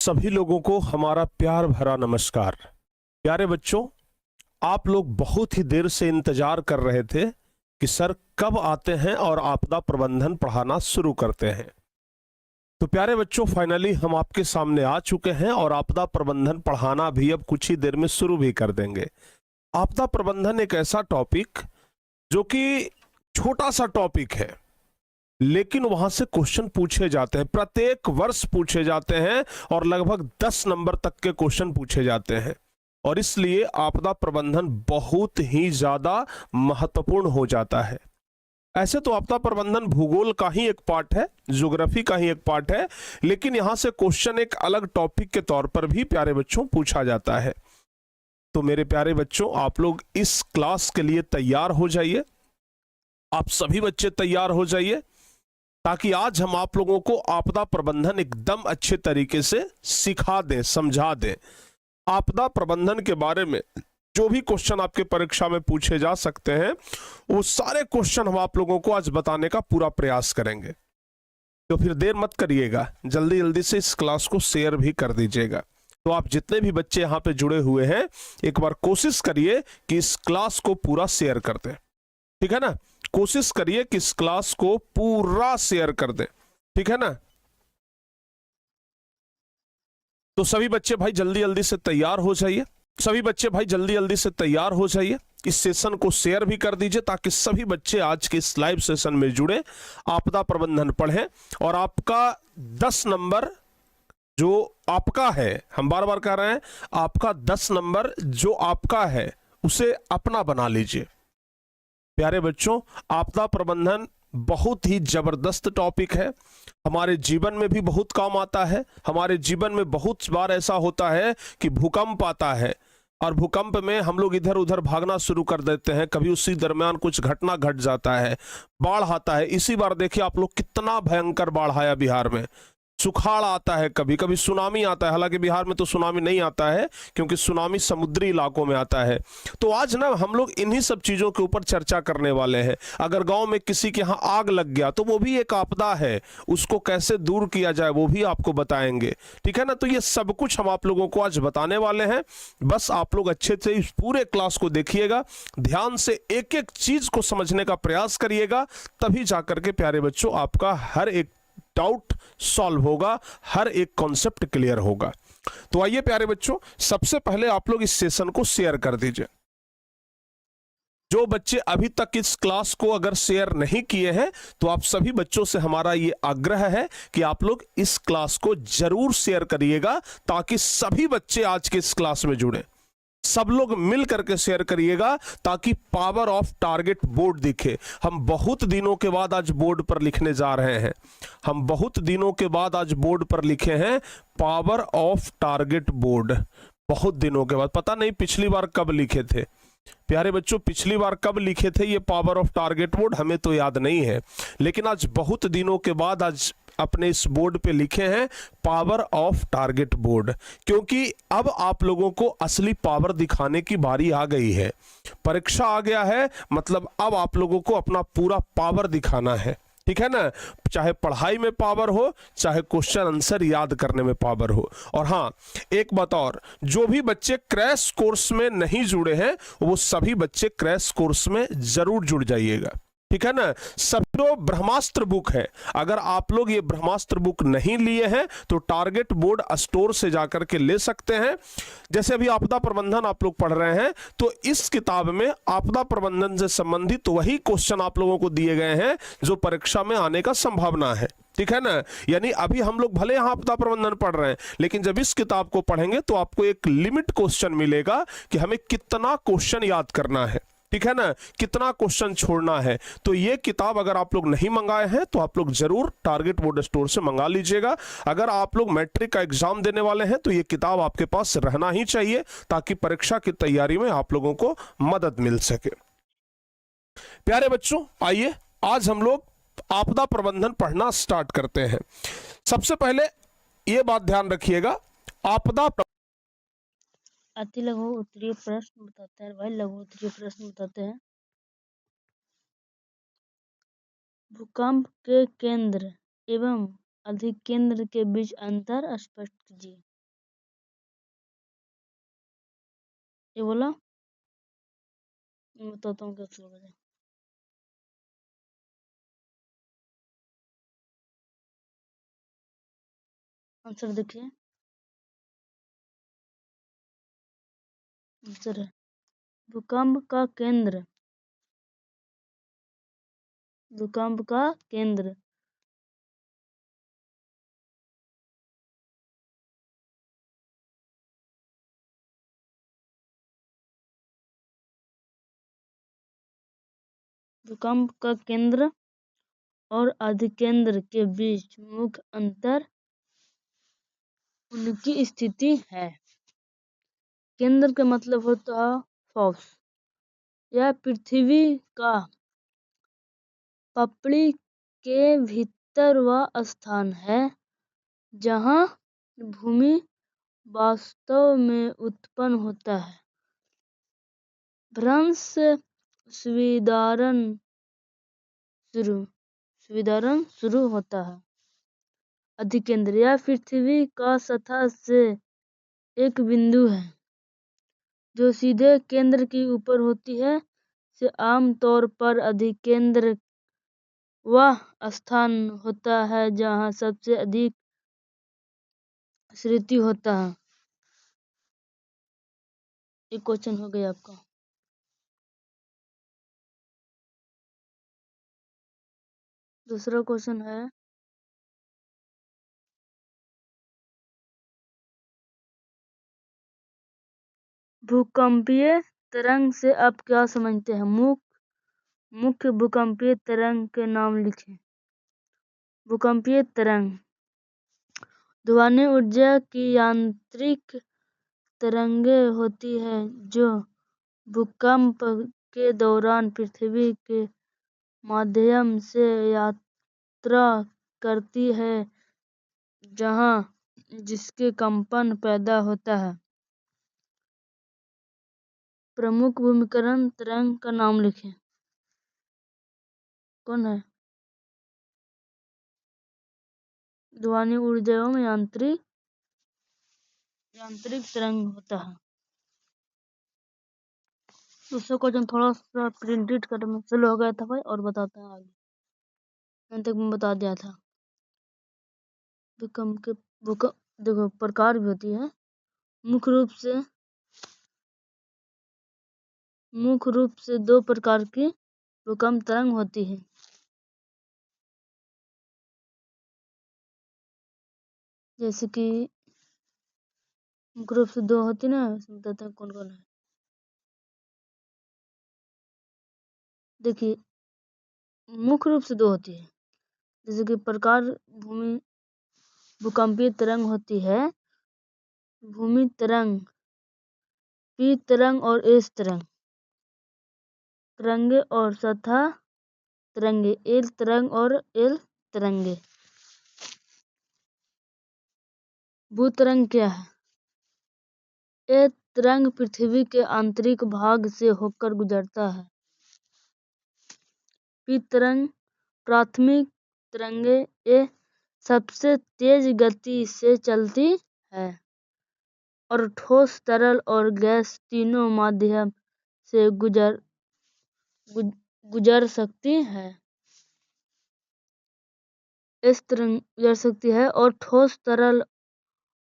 सभी लोगों को हमारा प्यार भरा नमस्कार। प्यारे बच्चों, आप लोग बहुत ही देर से इंतजार कर रहे थे कि सर कब आते हैं और आपदा प्रबंधन पढ़ाना शुरू करते हैं। तो प्यारे बच्चों, फाइनली हम आपके सामने आ चुके हैं और आपदा प्रबंधन पढ़ाना भी अब कुछ ही देर में शुरू भी कर देंगे। आपदा प्रबंधन एक ऐसा टॉपिक जो कि छोटा सा टॉपिक है, लेकिन वहां से क्वेश्चन पूछे जाते हैं, प्रत्येक वर्ष पूछे जाते हैं और लगभग 10 नंबर तक के क्वेश्चन पूछे जाते हैं। और इसलिए आपदा प्रबंधन बहुत ही ज्यादा महत्वपूर्ण हो जाता है। ऐसे तो आपदा प्रबंधन भूगोल का ही एक पार्ट है, ज्योग्राफी का ही एक पार्ट है, लेकिन यहां से क्वेश्चन एक अलग टॉपिक के तौर पर भी प्यारे बच्चों पूछा जाता है। तो मेरे प्यारे बच्चों, आप लोग इस क्लास के लिए तैयार हो जाइए। आप सभी बच्चे तैयार हो जाइए, ताकि आज हम आप लोगों को आपदा प्रबंधन एकदम अच्छे तरीके से सिखा दें, समझा दें। आपदा प्रबंधन के बारे में जो भी क्वेश्चन आपके परीक्षा में पूछे जा सकते हैं, वो सारे क्वेश्चन हम आप लोगों को आज बताने का पूरा प्रयास करेंगे। तो फिर देर मत करिएगा, जल्दी जल्दी से इस क्लास को शेयर भी कर दीजिएगा। तो आप जितने भी बच्चे यहाँ पे जुड़े हुए हैं, एक बार कोशिश करिए कि इस क्लास को पूरा शेयर कर दें, ठीक है ना। कोशिश करिए कि इस क्लास को पूरा शेयर कर दें, ठीक है ना। तो सभी बच्चे भाई जल्दी जल्दी से तैयार हो जाइए। सभी बच्चे भाई जल्दी जल्दी से तैयार हो जाइए। इस सेशन को शेयर भी कर दीजिए, ताकि सभी बच्चे आज के इस लाइव सेशन में जुड़े, आपदा प्रबंधन पढ़ें और आपका 10 नंबर जो आपका है, हम बार बार कह रहे हैं, आपका 10 नंबर जो आपका है उसे अपना बना लीजिए। प्यारे बच्चों, आपदा प्रबंधन बहुत ही जबरदस्त टॉपिक है, हमारे जीवन में भी बहुत काम आता है। हमारे जीवन में बहुत बार ऐसा होता है कि भूकंप आता है और भूकंप में हम लोग इधर उधर भागना शुरू कर देते हैं, कभी उसी दरमियान कुछ घटना घट जाता है, बाढ़ आता है। इसी बार देखिए आप लोग, कितना भयंकर बाढ़ आया बिहार में, सुखाड़ आता है, कभी कभी सुनामी आता है। हालांकि बिहार में तो सुनामी नहीं आता है, क्योंकि सुनामी समुद्री इलाकों में आता है। तो आज ना हम लोग इन्हीं सब चीजों के ऊपर चर्चा करने वाले हैं। अगर गांव में किसी के यहाँ आग लग गया तो वो भी एक आपदा है, उसको कैसे दूर किया जाए वो भी आपको बताएंगे, ठीक है ना। तो ये सब कुछ हम आप लोगों को आज बताने वाले हैं। बस आप लोग अच्छे से इस पूरे क्लास को देखिएगा, ध्यान से एक एक चीज को समझने का प्रयास करिएगा, तभी जाकर के प्यारे बच्चों आपका हर एक डाउट सॉल्व होगा, हर एक कॉन्सेप्ट क्लियर होगा। तो आइए प्यारे बच्चों, सबसे पहले आप लोग इस सेशन को शेयर कर दीजिए। जो बच्चे अभी तक इस क्लास को अगर शेयर नहीं किए हैं, तो आप सभी बच्चों से हमारा ये आग्रह है कि आप लोग इस क्लास को जरूर शेयर करिएगा, ताकि सभी बच्चे आज के इस क्लास में जुड़े। सब लोग मिल करके शेयर करिएगा, ताकि पावर ऑफ टारगेट बोर्ड दिखे। हम बहुत दिनों के बाद आज बोर्ड पर लिखने जा रहे हैं, हम बहुत दिनों के बाद आज बोर्ड पर लिखे हैं पावर ऑफ टारगेट बोर्ड। बहुत दिनों के बाद, पता नहीं पिछली बार कब लिखे थे प्यारे बच्चों, पिछली बार कब लिखे थे ये पावर ऑफ टारगेट बोर्ड, हमें तो याद नहीं है। लेकिन आज बहुत दिनों के बाद आज अपने इस बोर्ड पे लिखे हैं पावर ऑफ टारगेट बोर्ड, क्योंकि अब आप लोगों को असली पावर दिखाने की बारी आ गई है। परीक्षा आ गया है, मतलब अब आप लोगों को अपना पूरा पावर दिखाना है, ठीक है ना। चाहे पढ़ाई में पावर हो, चाहे क्वेश्चन आंसर याद करने में पावर हो। और हाँ, एक बात और, जो भी बच्चे क्रैश कोर्स में नहीं जुड़े हैं, वो सभी बच्चे क्रैश कोर्स में जरूर जुड़ जाइएगा, ठीक है ना। सभी ब्रह्मास्त्र बुक है, अगर आप लोग ये ब्रह्मास्त्र बुक नहीं लिए हैं तो टारगेट बोर्ड स्टोर से जाकर के ले सकते हैं। जैसे अभी आपदा प्रबंधन आप लोग पढ़ रहे हैं, तो इस किताब में आपदा प्रबंधन से संबंधित वही क्वेश्चन आप लोगों को दिए गए हैं जो परीक्षा में आने का संभावना है, ठीक है ना। यानी अभी हम लोग भले यहां आपदा प्रबंधन पढ़ रहे हैं, लेकिन जब इस किताब को पढ़ेंगे तो आपको एक लिमिट क्वेश्चन मिलेगा कि हमें कितना क्वेश्चन याद करना है, ठीक है ना, कितना क्वेश्चन छोड़ना है। तो ये किताब अगर आप लोग नहीं मंगाए हैं तो आप लोग जरूर टारगेट बोर्ड स्टोर से मंगा लीजिएगा। अगर आप लोग मैट्रिक का एग्जाम देने वाले हैं तो ये किताब आपके पास रहना ही चाहिए, ताकि परीक्षा की तैयारी में आप लोगों को मदद मिल सके। प्यारे बच्चों, आइए आज हम लोग आपदा प्रबंधन पढ़ना स्टार्ट करते हैं। सबसे पहले ये बात ध्यान रखिएगा, आपदा अति लघु उत्तरीय प्रश्न बताते हैं भाई, लघु उत्तरीय प्रश्न बताते हैं। भूकंप के केंद्र एवं अधिकेंद्र के बीच अंतर स्पष्ट कीजिए। ये बोला, मैं बताता हूँ कैसे होगा। आंसर देखिए, आंसर है भूकंप का केंद्र। भूकंप का केंद्र भूकंप का केंद्र और अधिकेंद्र के बीच मुख्य अंतर उनकी स्थिति है। केंद्र का मतलब होता है फोर्स। यह पृथ्वी का पपड़ी के भीतर वह स्थान है जहाँ भूमि वास्तव में उत्पन्न होता है। भ्रंश स्वीदरण शुरू होता है। अधिकेंद्र यह पृथ्वी का सतह से एक बिंदु है जो सीधे केंद्र के ऊपर होती है। से आमतौर पर अधिकेंद्र वह स्थान होता है जहाँ सबसे अधिक स्थिति होता है। एक क्वेश्चन हो गया आपका। दूसरा क्वेश्चन है, भूकंपीय तरंग से आप क्या समझते हैं? मुख्य भूकंपीय तरंग के नाम लिखें। भूकंपीय तरंग ध्वनि ऊर्जा की यांत्रिक तरंगें होती हैं जो भूकंप के दौरान पृथ्वी के माध्यम से यात्रा करती है जहाँ जिसके कंपन पैदा होता है। प्रमुख भूमिकरण तरंग का नाम लिखें। कौन है? ध्वनि ऊर्जा एवं यांत्रिक तरंग होता है। दूसरा क्वेश्चन थोड़ा सा प्रिंटेड करने में स्लो हो गया था भाई, और बताते हैं आगे। मैंने तक मैं बता दिया था। भूकंप देखो प्रकार भी होती है। मुख्य रूप से दो प्रकार की भूकंप तरंग होती है। जैसे कि मुख्य रूप से दो होती ना, बताते हैं कौन कौन है। देखिए, मुख्य रूप से दो होती है। जैसे कि प्रकार भूकंपीय तरंग होती है भूमि तरंग, पी तरंग और एस तरंग। तरंगे और सतह तरंगे, एल तरंग और एल तरंगे। भू तरंग क्या है? ये तरंग पृथ्वी के आंतरिक भाग से होकर गुजरता है। पी तरंग प्राथमिक तरंगे ये सबसे तेज गति से चलती है और ठोस, तरल और गैस तीनों माध्यम से गुजर सकती है। इस तरंग गुजर सकती है और ठोस, तरल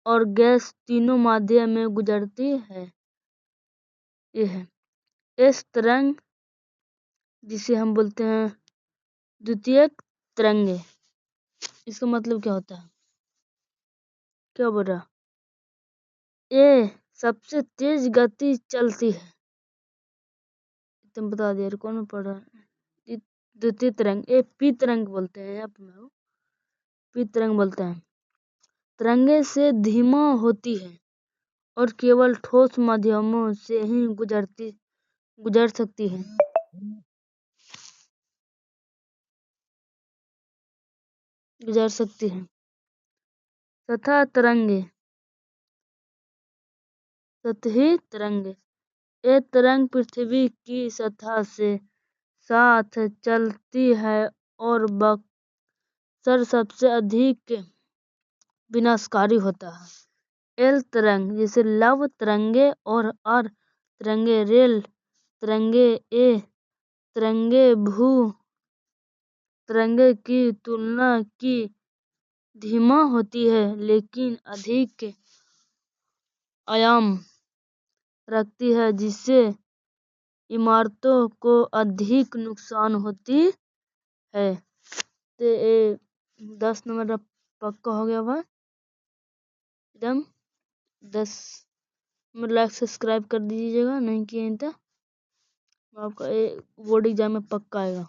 और गैस तीनों माध्यम में गुजरती है। यह है इस तरंग जिसे हम बोलते हैं द्वितीयक तरंगे। इसका मतलब क्या होता है? क्या बोल रहा? ये सबसे तेज गति चलती है। तुम बता दिया, कौन पढ़ रहा है? द्वितीय तरंग ये पी तरंग बोलते हैं। यहाँ पे पी तरंग बोलते हैं। तरंगे से धीमा होती है और केवल ठोस माध्यमों से ही गुजर सकती है। सतह तरंगे, सतही तरंगे ये तरंग पृथ्वी की सतह से साथ चलती है और बक्सर सबसे अधिक विनाशकारी होता है। एल तरंग जैसे लव तरंगे और आर तरंगे रेल, तरंगे ए, तरंगे भू तरंगे की तुलना की धीमा होती है लेकिन अधिक आयाम रखती है, जिससे इमारतों को अधिक नुकसान होती है। तो ये 10 नंबर पक्का हो गया भाई एकदम। 10 में लाइक सब्सक्राइब कर दीजिएगा, नहीं किए तो आपका बोर्ड एग्जाम में पक्का आएगा।